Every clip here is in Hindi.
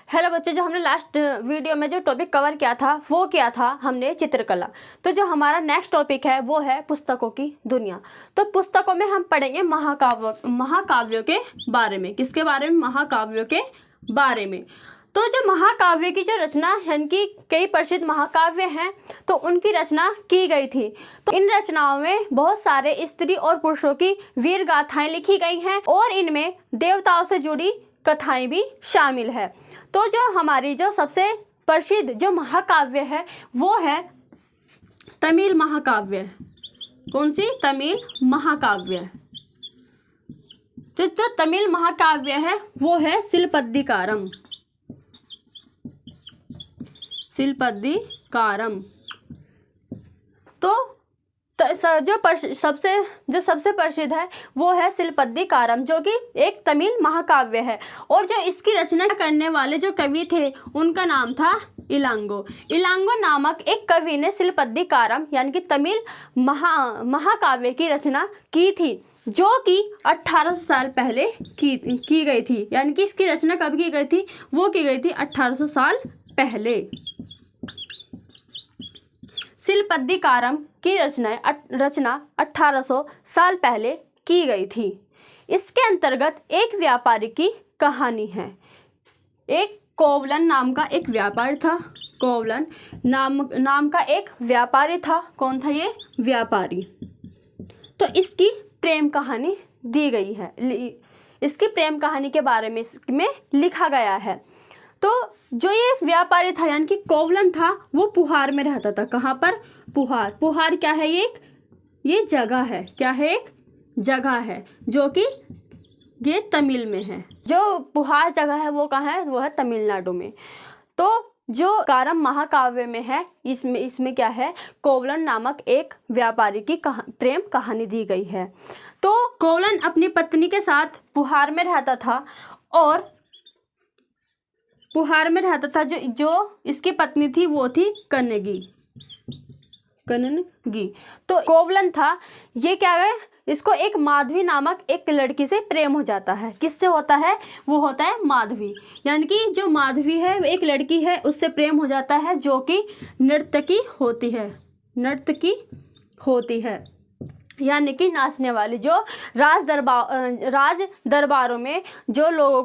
हेलो बच्चों, जो हमने लास्ट वीडियो में जो टॉपिक कवर किया था वो क्या था, हमने चित्रकला। तो जो हमारा नेक्स्ट टॉपिक है वो है पुस्तकों की दुनिया। तो पुस्तकों में हम पढ़ेंगे महाकाव्यों के बारे में। किसके बारे में? महाकाव्यों के बारे में। तो जो महाकाव्य की जो रचना यानी कि कई प्रसिद्ध महाकाव्य हैं तो उनकी रचना की गई थी। तो इन रचनाओं में बहुत सारे स्त्री और पुरुषों की वीर गाथाएं लिखी गई हैं और इनमें देवताओं से जुड़ी कथाएं भी शामिल है। तो जो हमारी जो सबसे प्रसिद्ध जो महाकाव्य है वो है तमिल महाकाव्य। कौन सी? तमिल महाकाव्य। तो जो तमिल महाकाव्य है वो है शिलपद्दिकारम। शिलपद्दिकारम। तो जो सबसे प्रसिद्ध है वो है शिलपद्दिकारम, जो कि एक तमिल महाकाव्य है। और जो इसकी रचना करने वाले जो कवि थे उनका नाम था इलांगो। इलांगो नामक एक कवि ने शिलपद्दिकारम यानी कि तमिल महाकाव्य की रचना की थी, जो कि 1800 साल पहले की गई थी। यानी कि इसकी रचना कब की गई थी? वो की गई थी 1800 साल पहले। शिलपद्दिकारम की रचना 1800 साल पहले की गई थी। इसके अंतर्गत एक व्यापारी की कहानी है। एक कोवलन नाम का एक व्यापारी था। कोवलन नाम का एक व्यापारी था। कौन था ये व्यापारी? तो इसकी प्रेम कहानी दी गई है। इसकी प्रेम कहानी के बारे में इसमें लिखा गया है। तो जो ये व्यापारी था यानी कि कोवलन था वो पुहार में रहता था। कहाँ पर? पुहार। पुहार क्या है? ये जगह है। क्या है? एक जगह है जो कि ये तमिल में है। जो पुहार जगह है वो कहाँ है? वो है तमिलनाडु में। तो जो कारम महाकाव्य में है इसमें क्या है? कोवलन नामक एक व्यापारी की प्रेम कहानी दी गई है। तो कोवलन अपनी पत्नी के साथ पुहार में रहता था और पुहार में रहता था। जो इसकी पत्नी थी वो थी कन्नगी। तो कोवलन था, ये क्या है? इसको एक माधवी नामक एक लड़की से प्रेम हो जाता है। किससे होता है? वो होता है माधवी। यानी कि जो माधवी है एक लड़की है, उससे प्रेम हो जाता है जो कि नर्तकी होती है यानी कि नाचने वाली, जो राज दरबारों में जो लोगों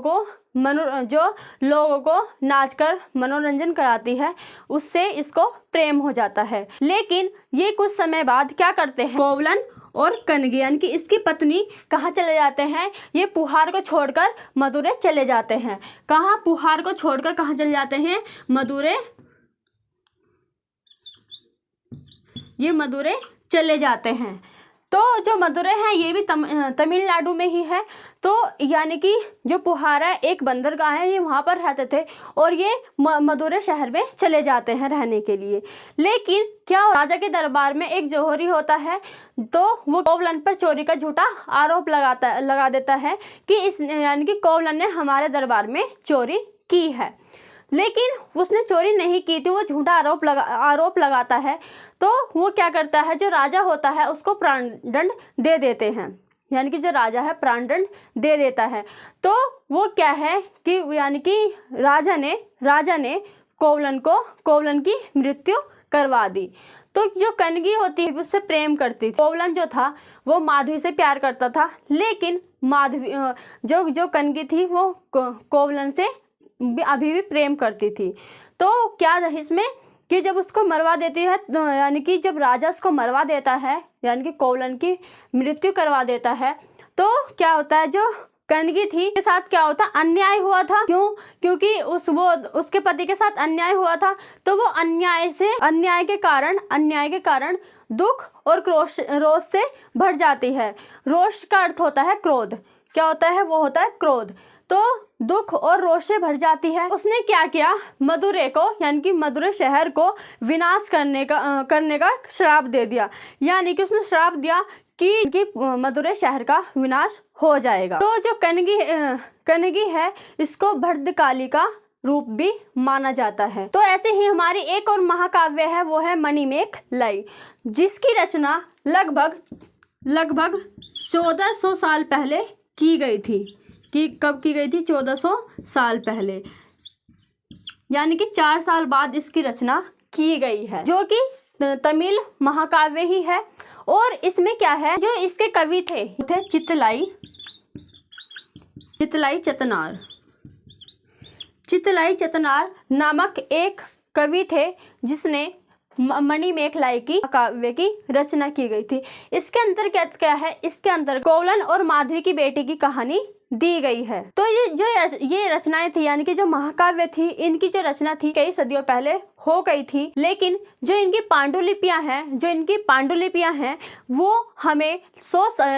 को नाचकर मनोरंजन कराती है, उससे इसको प्रेम हो जाता है। लेकिन ये कुछ समय बाद क्या करते हैं? कोवलन और कन्नगी यानी कि इसकी पत्नी कहाँ चले जाते हैं? ये पुहार को छोड़कर मदुरै चले जाते हैं। कहाँ? पुहार को छोड़कर कहाँ चले जाते हैं? मदुरै। ये मदुरै चले जाते हैं। तो जो मदुरै है ये भी तमिलनाडु में ही है। तो यानी कि जो पुहार है एक बंदरगाह है, ये वहाँ पर रहते थे और ये मदुरै शहर में चले जाते हैं रहने के लिए। लेकिन क्या राजा के दरबार में एक जौहरी होता है, तो वो कोवलन पर चोरी का झूठा आरोप लगा देता है कि यानी कि कोवलन ने हमारे दरबार में चोरी की है। लेकिन उसने चोरी नहीं की थी, वो झूठा आरोप लगाता है। तो वो क्या करता है? जो राजा होता है उसको प्राणदंड दे देते हैं। यानी कि जो राजा है प्राणदंड दे देता है। तो वो क्या है कि यानी कि राजा ने कोवलन की मृत्यु करवा दी। तो जो कन्नगी होती है उससे प्रेम करती थी। कोवलन जो था वो माधवी से प्यार करता था, लेकिन माधवी जो कन्नगी थी वो कोवलन से अभी भी प्रेम करती थी। तो क्या इसमें कि जब उसको मरवा देती है, यानी कि जब राजा उसको मरवा देता है यानी कि कोवलन की मृत्यु करवा देता है, तो क्या होता है? जो कन्नगी थी के साथ क्या होता? अन्याय हुआ था। क्योंकि उसके पति के साथ अन्याय हुआ था। तो वो अन्याय के कारण दुख और रोष से भर जाती है। रोष का अर्थ होता है क्रोध। क्या होता है? वो होता है क्रोध। तो दुख और रोष से भर जाती है। उसने क्या किया? मदुरै को यानी कि मदुरै शहर को विनाश करने का श्राप दे दिया। यानी कि उसने श्राप दिया कि मदुरै शहर का विनाश हो जाएगा। तो जो कन्नगी है इसको भद्रकाली का रूप भी माना जाता है। तो ऐसे ही हमारी एक और महाकाव्य है, वो है मणिमेखलाई, जिसकी रचना लगभग 1400 साल पहले की गई थी। कि कब की गई थी? 1400 साल पहले। यानी कि 4 साल बाद इसकी रचना की गई है, जो कि तमिल महाकाव्य ही है। और इसमें क्या है, जो इसके कवि थे चितलाई चतनार नामक एक कवि थे, जिसने मणिमेखलाई की काव्य की रचना की गई थी। इसके अंतर्गत क्या है, इसके अंदर कोवलन और माधवी की बेटी की कहानी दी गई है। तो ये रचनाएं थी, यानी कि जो महाकाव्य थी, इनकी जो रचना थी कई सदियों पहले हो गई थी, लेकिन जो इनकी पांडुलिपियां हैं वो हमें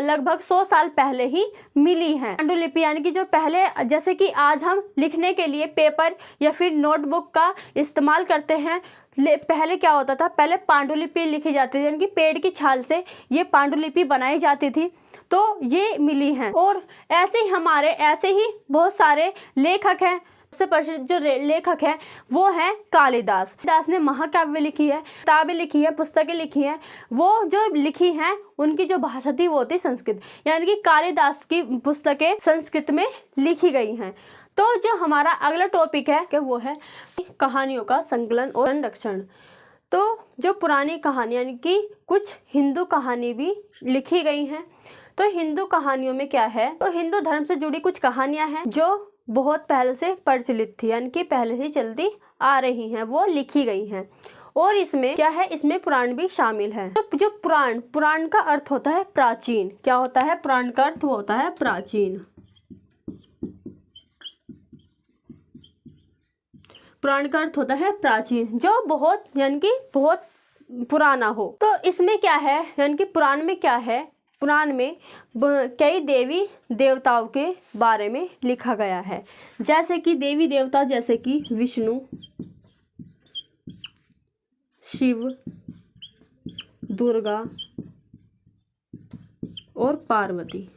लगभग 100 साल पहले ही मिली हैं। पांडुलिपि यानी कि जो पहले, जैसे कि आज हम लिखने के लिए पेपर या फिर नोटबुक का इस्तेमाल करते हैं, पहले क्या होता था, पहले पांडुलिपि लिखी जाती थी, यानी कि पेड़ की छाल से ये पांडुलिपि बनाई जाती थी, तो ये मिली हैं। और ऐसे ही बहुत सारे लेखक हैं। सबसे प्रसिद्ध जो लेखक है वो है कालिदास ने महाकाव्य लिखी है, किताबें लिखी है, पुस्तकें लिखी हैं। वो जो लिखी हैं उनकी जो भाषा थी वो थी संस्कृत, यानी कि कालिदास की पुस्तकें संस्कृत में लिखी गई हैं। तो जो हमारा अगला टॉपिक है कि वो है कहानियों का संकलन और संरक्षण। तो जो पुरानी कहानी, यानी कि कुछ हिंदू कहानी भी लिखी गई हैं। तो हिंदू कहानियों में क्या है, तो हिंदू धर्म से जुड़ी कुछ कहानियां हैं जो बहुत पहले से प्रचलित थी, यानी कि पहले से चलती आ रही हैं, वो लिखी गई हैं। और इसमें क्या है, इसमें पुराण भी शामिल है। तो जो पुराण का अर्थ होता है प्राचीन। क्या होता है, पुराण का अर्थ होता है प्राचीन। पुराण का अर्थ होता है प्राचीन, जो बहुत, यानी कि बहुत पुराना हो। तो इसमें क्या है, यानी कि पुराण में क्या है, पुराण में कई देवी देवताओं के बारे में लिखा गया है, जैसे कि देवी देवता, जैसे कि विष्णु, शिव, दुर्गा और पार्वती।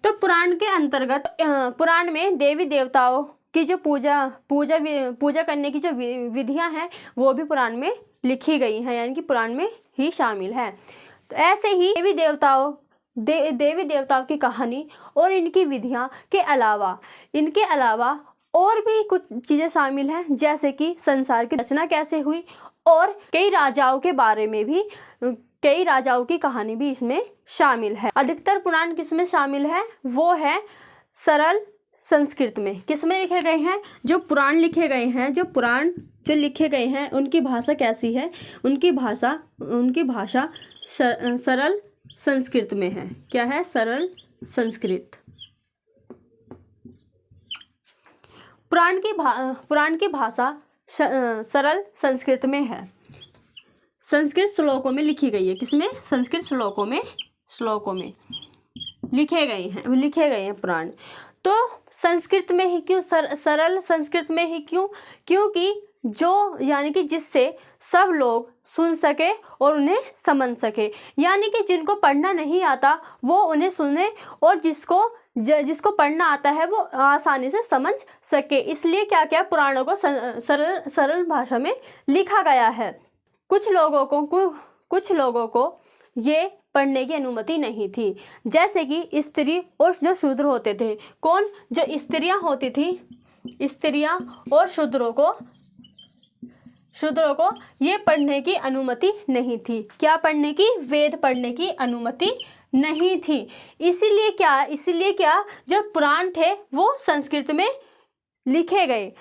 तो पुराण के अंतर्गत पुराण में देवी देवताओं की जो पूजा करने की जो विधियां हैं वो भी पुराण में लिखी गई हैं, यानी कि पुराण में ही शामिल है। तो ऐसे ही देवी देवताओं की कहानी और इनकी विधियां के इनके अलावा और भी कुछ चीजें शामिल हैं, जैसे कि संसार की रचना कैसे हुई, और कई राजाओं के बारे में भी, कई राजाओं की कहानी भी इसमें शामिल है। अधिकतर पुराण किसमें शामिल है, वो है सरल संस्कृत में। किसमें लिखे गए हैं, जो पुराण लिखे गए हैं, जो लिखे गए हैं उनकी भाषा कैसी है, उनकी भाषा सरल संस्कृत में है। क्या है, सरल संस्कृत। पुराण की भाषा सरल संस्कृत में है, संस्कृत श्लोकों में लिखी गई है। किसमें, संस्कृत श्लोकों में लिखे गए हैं पुराण। तो संस्कृत में ही क्यों, सरल संस्कृत में ही क्यों, क्योंकि जो, यानी कि जिससे सब लोग सुन सके और उन्हें समझ सके, यानी कि जिनको पढ़ना नहीं आता वो उन्हें सुने, और जिसको पढ़ना आता है वो आसानी से समझ सके। इसलिए क्या क्या पुराणों को सरल भाषा में लिखा गया है। कुछ लोगों को ये पढ़ने की अनुमति नहीं थी, जैसे कि स्त्री और जो शूद्र होते थे। कौन, जो स्त्रियां होती थी, स्त्रियां और शूद्रों को ये पढ़ने की अनुमति नहीं थी। क्या पढ़ने की, वेद पढ़ने की अनुमति नहीं थी। इसीलिए क्या जो पुराण थे वो संस्कृत में लिखे गए।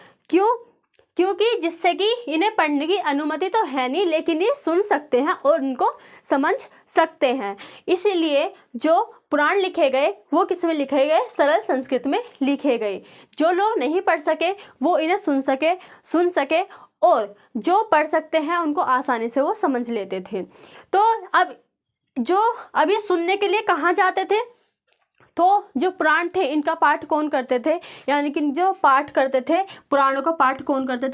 क्योंकि जिससे कि इन्हें पढ़ने की अनुमति तो है नहीं, लेकिन ये सुन सकते हैं और इनको समझ सकते हैं। इसीलिए जो पुराण लिखे गए वो किस में लिखे गए, सरल संस्कृत में लिखे गए। जो लोग नहीं पढ़ सके वो इन्हें सुन सके और जो पढ़ सकते हैं उनको आसानी से वो समझ लेते थे। तो अब ये सुनने के लिए कहाँ जाते थे, तो जो पुराण थे इनका पाठ कौन करते थे, यानी कि जो पाठ करते थे पुराणों का पाठ कौन करते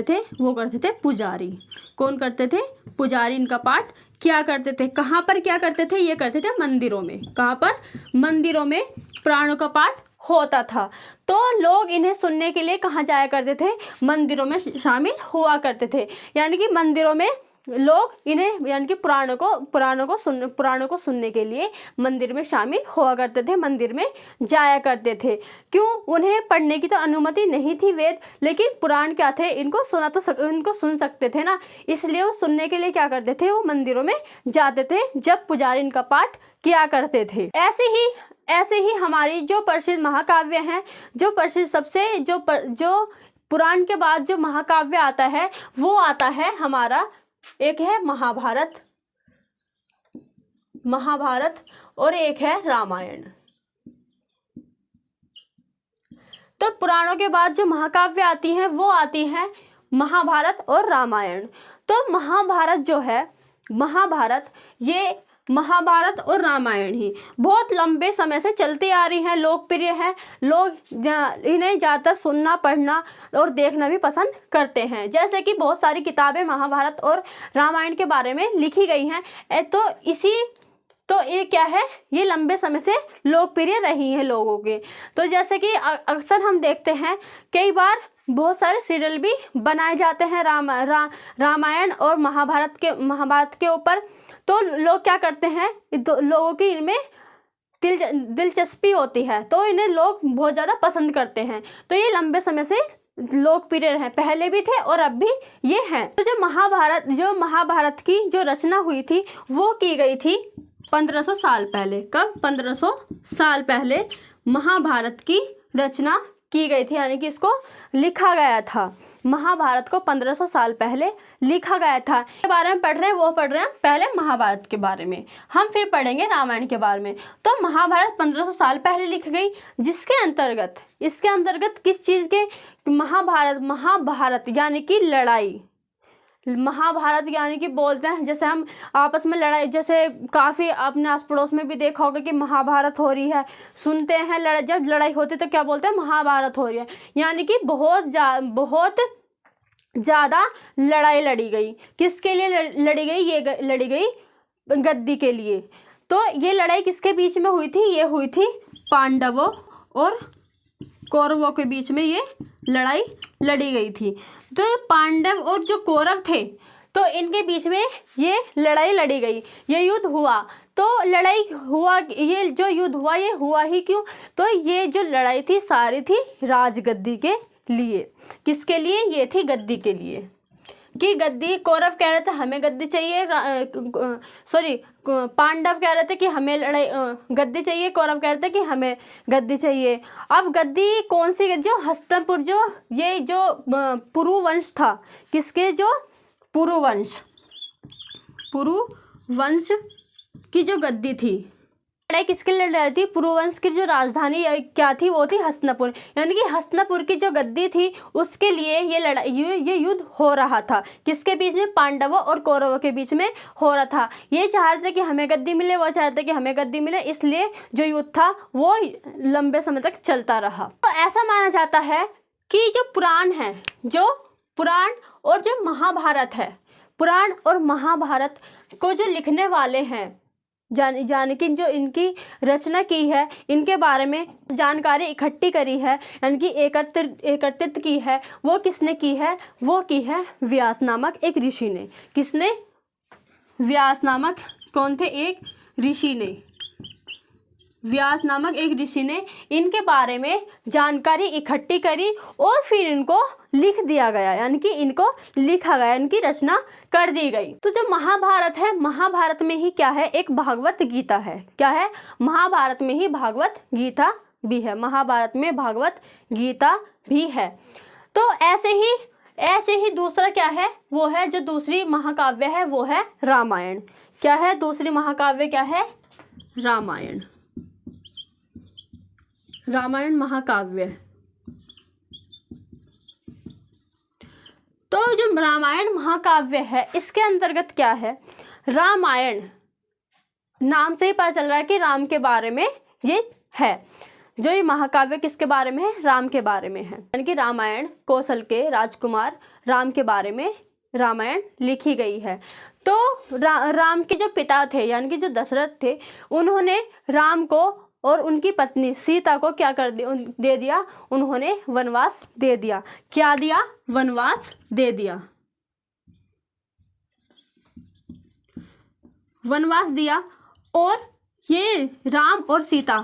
थे, वो करते थे पुजारी। कौन करते थे, पुजारी इनका पाठ क्या करते थे। कहाँ पर क्या करते थे, ये करते थे मंदिरों में। कहाँ पर, मंदिरों में पुराणों का पाठ होता था। तो लोग इन्हें सुनने के लिए कहाँ जाया करते थे, मंदिरों में शामिल हुआ करते थे। यानी कि मंदिरों में लोग इन्हें यानी कि पुराणों को सुनने के लिए मंदिर में शामिल हुआ करते थे, मंदिर में जाया करते थे। क्यों? उन्हें पढ़ने की तो अनुमति नहीं थी वेद, लेकिन पुराण क्या थे, इनको सुन सकते थे ना, इसलिए वो सुनने के लिए क्या करते थे, वो मंदिरों में जाते थे जब पुजारी इनका पाठ किया करते थे। ऐसे ही हमारी जो प्रसिद्ध महाकाव्य हैं, जो प्रसिद्ध सबसे जो पुराण के बाद जो महाकाव्य आता है वो आता है हमारा, एक है महाभारत और एक है रामायण। तो पुराणों के बाद जो महाकाव्य आती हैं वो आती हैं महाभारत और रामायण। तो महाभारत और रामायण ही बहुत लंबे समय से चलती आ रही हैं, लोकप्रिय है, लोग इन्हें ज़्यादातर सुनना, पढ़ना और देखना भी पसंद करते हैं। जैसे कि बहुत सारी किताबें महाभारत और रामायण के बारे में लिखी गई हैं। तो ये क्या है, ये लंबे समय से लोकप्रिय रही हैं लोगों के। तो जैसे कि अक्सर हम देखते हैं, कई बार बहुत सारे सीरियल भी बनाए जाते हैं रामायण और महाभारत के ऊपर। तो लोग क्या करते हैं, लोगों की इनमें दिलचस्पी होती है, तो इन्हें लोग बहुत ज़्यादा पसंद करते हैं। तो ये लंबे समय से लोकप्रिय हैं, पहले भी थे और अब भी ये हैं। तो जो महाभारत की जो रचना हुई थी वो की गई थी 1500 साल पहले। कब? 1500 साल पहले महाभारत की रचना की गई थी, यानी कि इसको लिखा गया था। महाभारत को 1500 साल पहले लिखा गया था। के बारे में पढ़ रहे हैं पहले महाभारत के बारे में, हम फिर पढ़ेंगे रामायण के बारे में। तो महाभारत 1500 साल पहले लिख गई, इसके अंतर्गत किस चीज़ के, महाभारत यानी कि लड़ाई, महाभारत यानी कि बोलते हैं जैसे हम आपस में लड़ाई, जैसे काफ़ी अपने आस पड़ोस में भी देखा होगा कि महाभारत हो रही है, सुनते हैं जब लड़ाई होती है तो क्या बोलते हैं, महाभारत हो रही है। यानी कि बहुत ज़्यादा लड़ाई लड़ी गई। किसके लिए लड़ी गई? ये लड़ी गई गद्दी के लिए। तो ये लड़ाई किसके बीच में हुई थी? ये हुई थी पांडवों और कौरवों के बीच में ये लड़ाई लड़ी गई थी। तो पांडव और जो कौरव थे, तो इनके बीच में ये लड़ाई लड़ी गई, ये युद्ध हुआ। तो ये जो युद्ध हुआ ये हुआ ही क्यों? तो ये जो लड़ाई थी सारी थी राजगद्दी के लिए। किसके लिए? ये थी गद्दी के लिए, कि गद्दी, कौरव कह रहे थे हमें गद्दी चाहिए, पांडव कह रहे थे कि हमें गद्दी चाहिए, कौरव कह रहे थे कि हमें गद्दी चाहिए। अब गद्दी कौन सी? जो हस्तिनापुर, जो पुरुवंश था, किसके? जो पुरुवंश की जो गद्दी थी, लड़ाई किसके लिए लड़ रही थी? पुरुवंश की जो राजधानी क्या थी? वो थी हस्तिनापुर। यानी कि हस्तिनापुर की जो गद्दी थी उसके लिए ये युद्ध हो रहा था। किसके बीच में? पांडवों और कौरवों के बीच में हो रहा था। ये चाह रहे थे कि हमें गद्दी मिले, वो चाह रहे थे कि हमें गद्दी मिले, इसलिए जो युद्ध था वो लंबे समय तक चलता रहा। तो ऐसा माना जाता है कि जो पुराण है, जो पुराण और जो महाभारत है, पुराण और महाभारत को जो लिखने वाले हैं, जाने की जो इनकी रचना की है, इनके बारे में जानकारी इकट्ठी करी है, यानी कि एकत्रित की है, वो किसने की है? वो की है व्यास नामक एक ऋषि ने। किसने? व्यास नामक कौन थे? एक ऋषि ने। व्यास नामक एक ऋषि ने इनके बारे में जानकारी इकट्ठी करी और फिर इनको लिख दिया गया, यानी कि इनको लिखा गया, इनकी रचना कर दी गई। तो जो महाभारत है, महाभारत में ही क्या है? एक भागवत गीता है। क्या है? महाभारत में ही भागवत गीता भी है। महाभारत में भागवत गीता भी है। तो ऐसे ही दूसरा क्या है? वो है जो दूसरी महाकाव्य है, वो है रामायण। क्या है दूसरी महाकाव्य? क्या है? रामायण। रामायण महाकाव्य। तो जो रामायण महाकाव्य है, इसके अंतर्गत क्या है? रामायण नाम से ही पता चल रहा है कि राम के बारे में ये है। जो ये महाकाव्य किसके बारे में है? राम के बारे में है। यानी कि रामायण कौशल के राजकुमार राम के बारे में रामायण लिखी गई है। तो राम के जो पिता थे, यानी कि जो दशरथ थे, उन्होंने राम को और उनकी पत्नी सीता को क्या दे दिया? उन्होंने वनवास दे दिया। क्या दिया? वनवास दे दिया। वनवास दिया और ये राम और सीता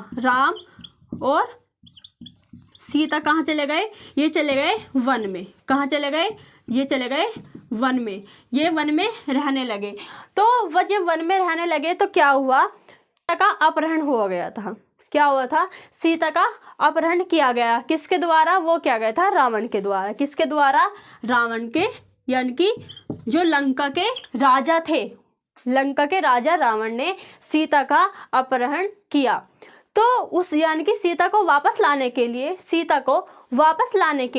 कहाँ चले गए? ये चले गए वन में। कहाँ चले गए? ये चले गए वन में। ये वन में रहने लगे। तो वह जब वन में रहने लगे तो क्या हुआ? सीता का अपहरण हो गया था। क्या हुआ था? सीता का अपहरण किया गया। किसके द्वारा? वो किया गया था रावण के द्वारा। किसके द्वारा? रावण के, यानी कि जो लंका के राजा थे, लंका के राजा रावण ने सीता का अपहरण किया। तो उस यानी कि सीता को वापस लाने के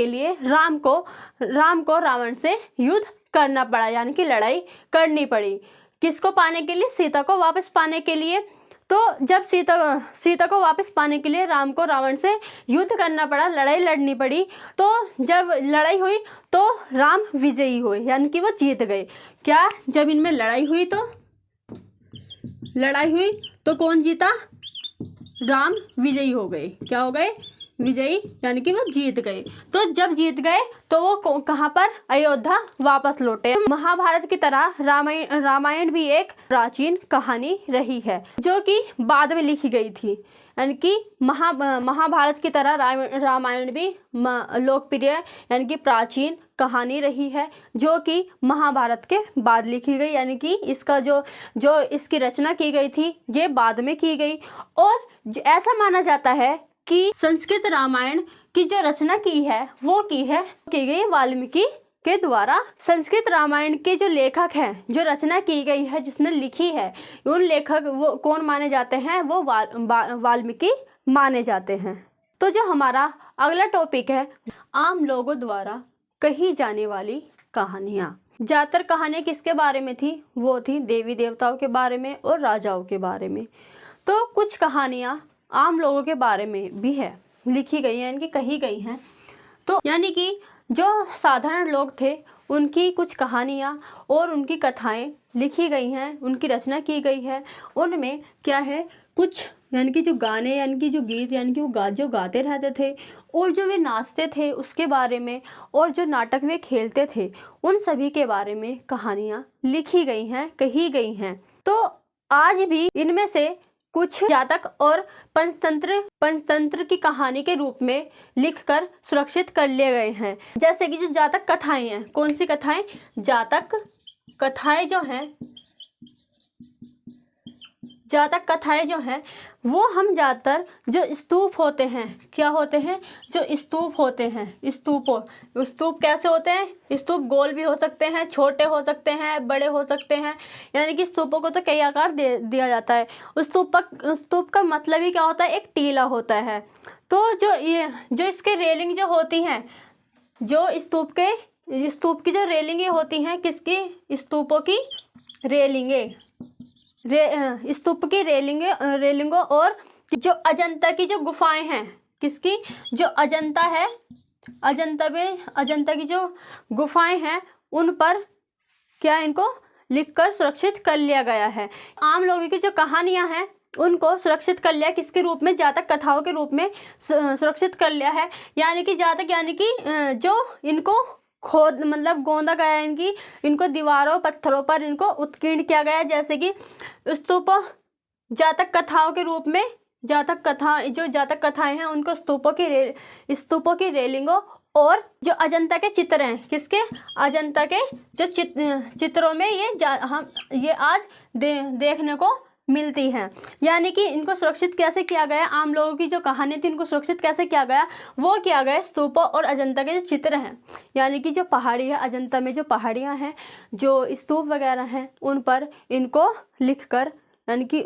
लिए राम को रावण से युद्ध करना पड़ा, यानी कि लड़ाई करनी पड़ी। किसको पाने के लिए? सीता को वापस पाने के लिए। तो जब सीता को वापस पाने के लिए राम को रावण से युद्ध करना पड़ा, लड़ाई लड़नी पड़ी। तो जब लड़ाई हुई तो राम विजयी हुए, यानी कि वो जीत गए। क्या? जब इनमें लड़ाई हुई तो कौन जीता? राम विजयी हो गए। क्या हो गए? विजयी, यानी कि वो जीत गए। तो जब जीत गए तो वो कहाँ पर? अयोध्या वापस लौटे। महाभारत की तरह रामायण भी एक प्राचीन कहानी रही है जो कि बाद में लिखी गई थी। यानी कि महाभारत की तरह रामायण भी लोकप्रिय, यानी कि प्राचीन कहानी रही है जो कि महाभारत के बाद लिखी गई। यानी कि इसका जो इसकी रचना की गई थी ये बाद में की गई। और ऐसा माना जाता है कि संस्कृत रामायण की जो रचना की गई वाल्मीकि के द्वारा। संस्कृत रामायण के जो लेखक हैं, जो रचना की गई है, जिसने लिखी है, उन लेखक वो कौन माने जाते हैं? वो वाल्मीकि माने जाते हैं। तो जो हमारा अगला टॉपिक है, आम लोगों द्वारा कही जाने वाली कहानियाँ। ज्यादातर कहानियाँ किसके बारे में थी? वो थी देवी देवताओं के बारे में और राजाओं के बारे में। तो कुछ कहानियाँ आम लोगों के बारे में भी है, लिखी गई हैं, इनकी कही गई हैं। तो यानी कि जो साधारण लोग थे उनकी कुछ कहानियाँ और उनकी कथाएं लिखी गई हैं, उनकी रचना की गई है। उनमें क्या है? कुछ यानी कि जो गाने, यानी कि जो गीत, यानी कि वो जो गाते रहते थे और जो वे नाचते थे उसके बारे में, और जो नाटक वे खेलते थे उन सभी के बारे में कहानियाँ लिखी गई हैं, कही गई हैं। तो आज भी इनमें से कुछ जातक और पंचतंत्र की कहानी के रूप में लिखकर सुरक्षित कर लिए गए हैं। जैसे कि जो जातक कथाएं हैं, कौन सी कथाएं? जातक कथाएं जो हैं वो हम ज़्यादातर जो स्तूप होते हैं, क्या होते हैं? जो स्तूप होते हैं। स्तूप कैसे होते हैं? स्तूप गोल भी हो सकते हैं, छोटे हो सकते हैं, बड़े हो सकते हैं। यानी कि स्तूपों को तो कई आकार दिया जाता है। स्तूप का मतलब ही क्या होता है? एक टीला होता है। तो जो इसके रेलिंग जो होती हैं, जो स्तूप की जो रेलिंगें होती हैं, किसकी? स्तूपों की रेलिंगें, स्तूप की रेलिंगों, और जो अजंता की जो गुफाएं हैं, किसकी? जो अजंता है, अजंता की जो गुफाएं हैं उन पर क्या इनको लिखकर सुरक्षित कर लिया गया है। आम लोगों की जो कहानियां हैं उनको सुरक्षित कर लिया, किसके रूप में? जातक कथाओं के रूप में सुरक्षित कर लिया है। यानी कि जातक, यानी कि जो इनको गोंदा गया, इनको दीवारों पत्थरों पर इनको उत्कीर्ण किया गया। जैसे कि स्तूप जातक कथाओं के रूप में, जातक कथाएं हैं उनको स्तूपों की रेलिंगों, और जो अजंता के चित्र हैं, किसके? अजंता के जो चित्रों में ये आज देखने को मिलती हैं। यानी कि इनको सुरक्षित कैसे किया गया? आम लोगों की जो कहानी थी इनको सुरक्षित कैसे किया गया? वो किया गया स्तूपों और अजंता के जो चित्र हैं, यानी कि जो पहाड़ी है, अजंता में जो पहाड़ियाँ हैं, जो स्तूप वगैरह हैं, उन पर इनको लिखकर, यानी कि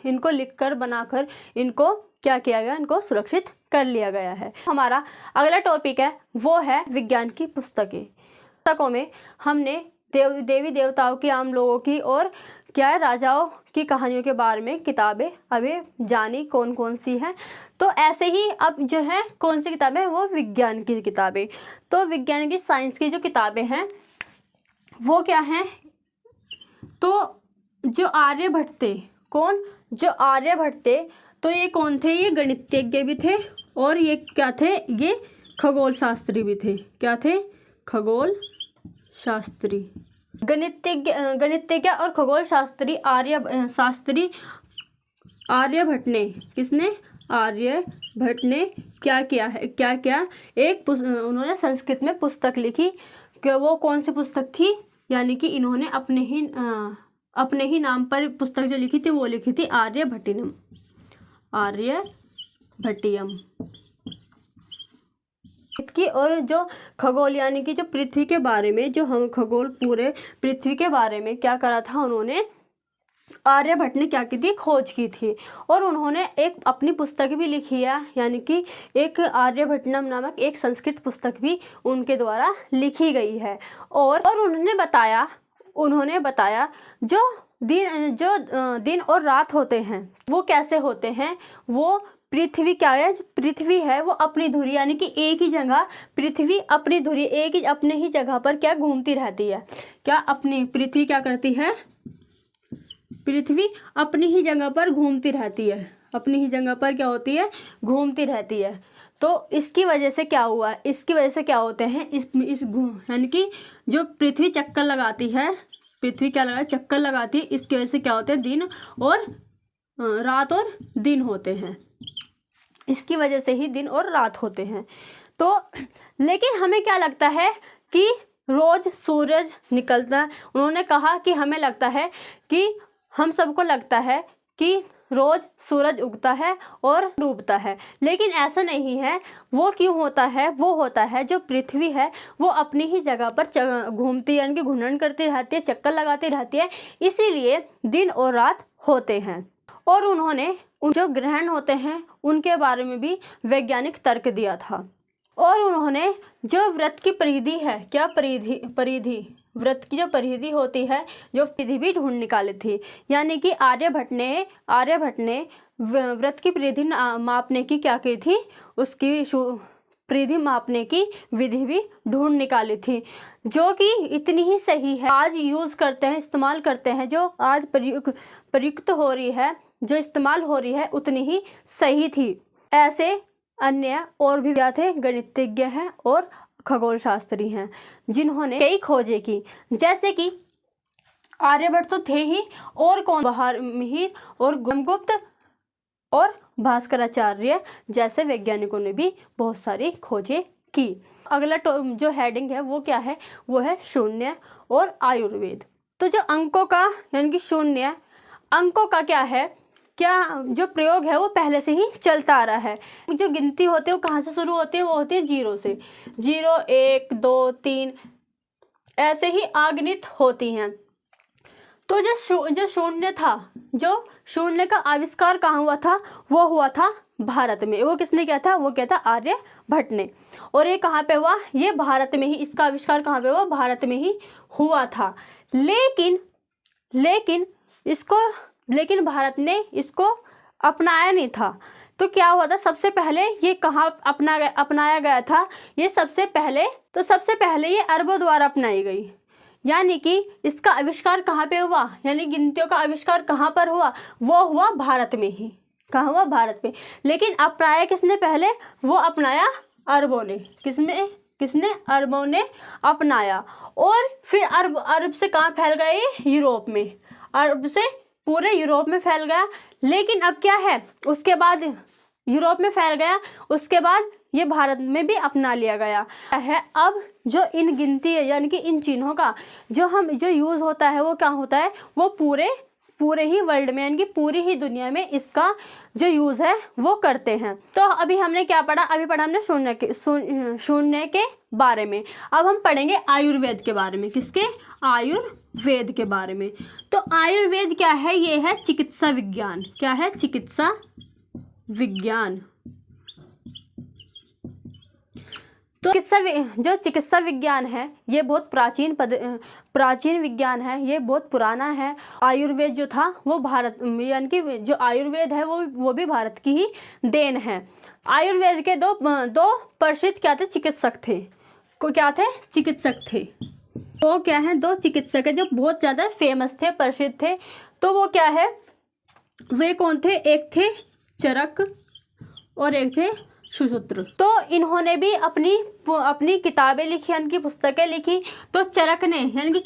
इनको लिखकर बनाकर इनको क्या किया गया? इनको सुरक्षित कर लिया गया है। हमारा अगला टॉपिक है वो है विज्ञान की पुस्तकें। पुस्तकों में हमने देवी देवताओं की, आम लोगों की और क्या है राजाओं की कहानियों के बारे में किताबें अभी जानी कौन कौन सी हैं। तो ऐसे ही अब जो है कौन सी किताबें? वो विज्ञान की किताबें। तो विज्ञान की, साइंस की जो किताबें हैं वो क्या हैं? तो जो आर्यभट्ट थे, कौन? जो आर्यभट्ट थे, तो ये कौन थे? ये गणितज्ञ भी थे और ये क्या थे? ये खगोल शास्त्री भी थे। क्या थे? खगोल शास्त्री। गणितज्ञ और खगोल शास्त्री आर्यभट्ट ने, किसने? आर्यभट्ट ने क्या किया है, उन्होंने संस्कृत में पुस्तक लिखी। कि वो कौन सी पुस्तक थी? यानी कि इन्होंने अपने ही नाम पर पुस्तक जो लिखी थी वो लिखी थी आर्यभट्टियम। की और जो खगोल यानी कि जो पृथ्वी के बारे में, जो हम खगोल पूरे पृथ्वी के बारे में क्या करा था, उन्होंने आर्यभट्ट ने क्या की थी? खोज की थी। और उन्होंने एक अपनी पुस्तक भी लिखी है, यानी कि एक आर्यभट्टनम नामक एक संस्कृत पुस्तक भी उनके द्वारा लिखी गई है। और उन्होंने बताया जो दिन और रात होते हैं वो कैसे होते हैं। वो पृथ्वी क्या है? पृथ्वी है वो अपनी धुरी यानी कि एक ही जगह, पृथ्वी अपनी धुरी अपने ही जगह पर क्या घूमती रहती है। पृथ्वी क्या करती है? पृथ्वी अपनी ही जगह पर घूमती रहती है। अपनी ही जगह पर क्या होती है? घूमती रहती है। तो इसकी वजह से क्या हुआ? इसकी वजह से क्या होते हैं? यानी कि जो पृथ्वी चक्कर लगाती है, चक्कर लगाती है, इसकी वजह से क्या होते हैं? दिन और रात और दिन होते हैं। इसकी वजह से ही दिन और रात होते हैं। तो लेकिन हमें क्या लगता है कि रोज सूरज निकलता है। उन्होंने कहा कि हमें लगता है कि हम सबको लगता है कि रोज सूरज उगता है और डूबता है, लेकिन ऐसा नहीं है। वो क्यों होता है? वो होता है जो पृथ्वी है वो अपनी ही जगह पर घूमती है, यानी कि घूर्णन करती रहती है, चक्कर लगाती रहती है, इसीलिए दिन और रात होते हैं। और उन्होंने जो ग्रहण होते हैं उनके बारे में भी वैज्ञानिक तर्क दिया था। और उन्होंने जो व्रत की परिधि है, क्या परिधि व्रत की जो परिधि होती है, जो परिधि भी ढूंढ निकाली थी। यानी कि आर्यभट्ट ने व्रत की परिधि मापने की क्या की थी? उसकी परिधि मापने की विधि भी ढूंढ निकाली थी, जो कि इतनी ही सही है। आज यूज़ करते हैं, इस्तेमाल करते हैं, जो आज प्रयुक्त हो रही है, जो इस्तेमाल हो रही है, उतनी ही सही थी। ऐसे अन्य और भी क्या थे? गणितज्ञ हैं और खगोल शास्त्री हैं जिन्होंने कई खोजें की। जैसे कि आर्यभट्ट तो थे ही, और कौन? मिहिर और गुप्त और भास्कराचार्य जैसे वैज्ञानिकों ने भी बहुत सारी खोजें की। अगला जो हेडिंग है वो क्या है? वो है शून्य और आयुर्वेद। तो जो अंकों का यानी कि शून्य अंकों का क्या है, क्या जो प्रयोग है वो पहले से ही चलता आ रहा है। जो गिनती होती है वो कहाँ से शुरू होती है? वो होती है 0 से। 0 1 2 3 ऐसे ही अगणित होती हैं। तो जो शून्य था, जो शून्य का आविष्कार कहाँ हुआ था? वो हुआ था भारत में। वो किसने किया था? वो किया था आर्यभट्ट ने। और ये कहाँ पे हुआ? ये भारत में ही, इसका आविष्कार कहाँ पे हुआ? भारत में ही हुआ था। लेकिन भारत ने इसको अपनाया नहीं था। तो क्या हुआ था? सबसे पहले ये कहाँ अपनाया गया था? ये सबसे पहले ये अरबों द्वारा अपनाई गई। यानी कि इसका आविष्कार कहाँ पे हुआ? यानी गिनतियों का आविष्कार कहाँ पर हुआ? वो हुआ भारत में ही। कहाँ हुआ? भारत में। लेकिन अपनाया किसने पहले? वो अपनाया अरबों ने। किसने? अरबों ने अपनाया। और फिर अरब से कहाँ फैल गए? यूरोप में। अरब से पूरे यूरोप में फैल गया। लेकिन अब क्या है? उसके बाद यूरोप में फैल गया, उसके बाद ये भारत में भी अपना लिया गया है। अब जो इन गिनती है यानी कि इन चिन्हों का जो यूज़ होता है वो क्या होता है? वो पूरे ही वर्ल्ड में यानी कि पूरी ही दुनिया में इसका जो यूज़ है वो करते हैं। तो अभी हमने क्या पढ़ा? अभी पढ़ा हमने शून्य के बारे में। अब हम पढ़ेंगे आयुर्वेद के बारे में। किसके? आयुर्वेद के बारे में। तो आयुर्वेद क्या है? ये है चिकित्सा विज्ञान। क्या है? चिकित्सा विज्ञान। तो जो चिकित्सा विज्ञान है ये बहुत प्राचीन विज्ञान है, ये बहुत पुराना है। आयुर्वेद जो था वो भारत यानी कि जो आयुर्वेद है वो भी भारत की ही देन है। आयुर्वेद के दो प्रसिद्ध क्या थे? चिकित्सक थे। क्या थे? चिकित्सक थे। वो क्या है? 2 चिकित्सक है जो बहुत ज़्यादा फेमस थे, प्रसिद्ध थे। तो वो क्या है? वे कौन थे? एक थे चरक और एक थे सुसूत्र। तो इन्होंने भी अपनी किताबें लिखी, इनकी पुस्तकें लिखी। तो चरक ने, यानी कि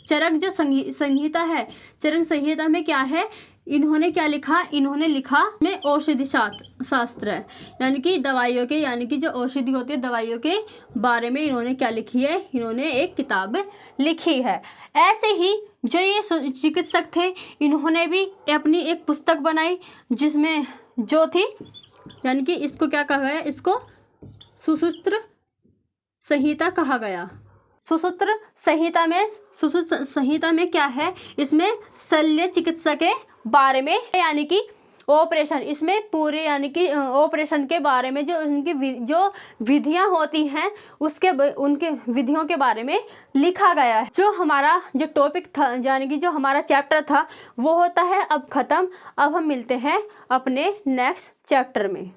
चरक जो संहिता है, चरक संहिता में क्या है, इन्होंने क्या लिखा, इन्होंने लिखा में औषधि शास्त्र है, यानी कि दवाइयों के, यानी कि जो औषधि होती है दवाइयों के बारे में इन्होंने क्या लिखी है, इन्होंने एक किताब लिखी है। ऐसे ही जो ये चिकित्सक थे, इन्होंने भी अपनी एक पुस्तक बनाई जिसमें जो थी, यानी कि इसको क्या कहा गया, इसको सुसूत्र संहिता कहा गया। सुसूत्र संहिता में क्या है, इसमें शल्य चिकित्सा के बारे में, यानी कि ऑपरेशन, इसमें पूरे यानी कि ऑपरेशन के बारे में जो उनकी जो विधियां होती हैं उनके विधियों के बारे में लिखा गया है। जो हमारा जो टॉपिक था, यानी कि जो हमारा चैप्टर था वो होता है अब ख़त्म। अब हम मिलते हैं अपने नेक्स्ट चैप्टर में।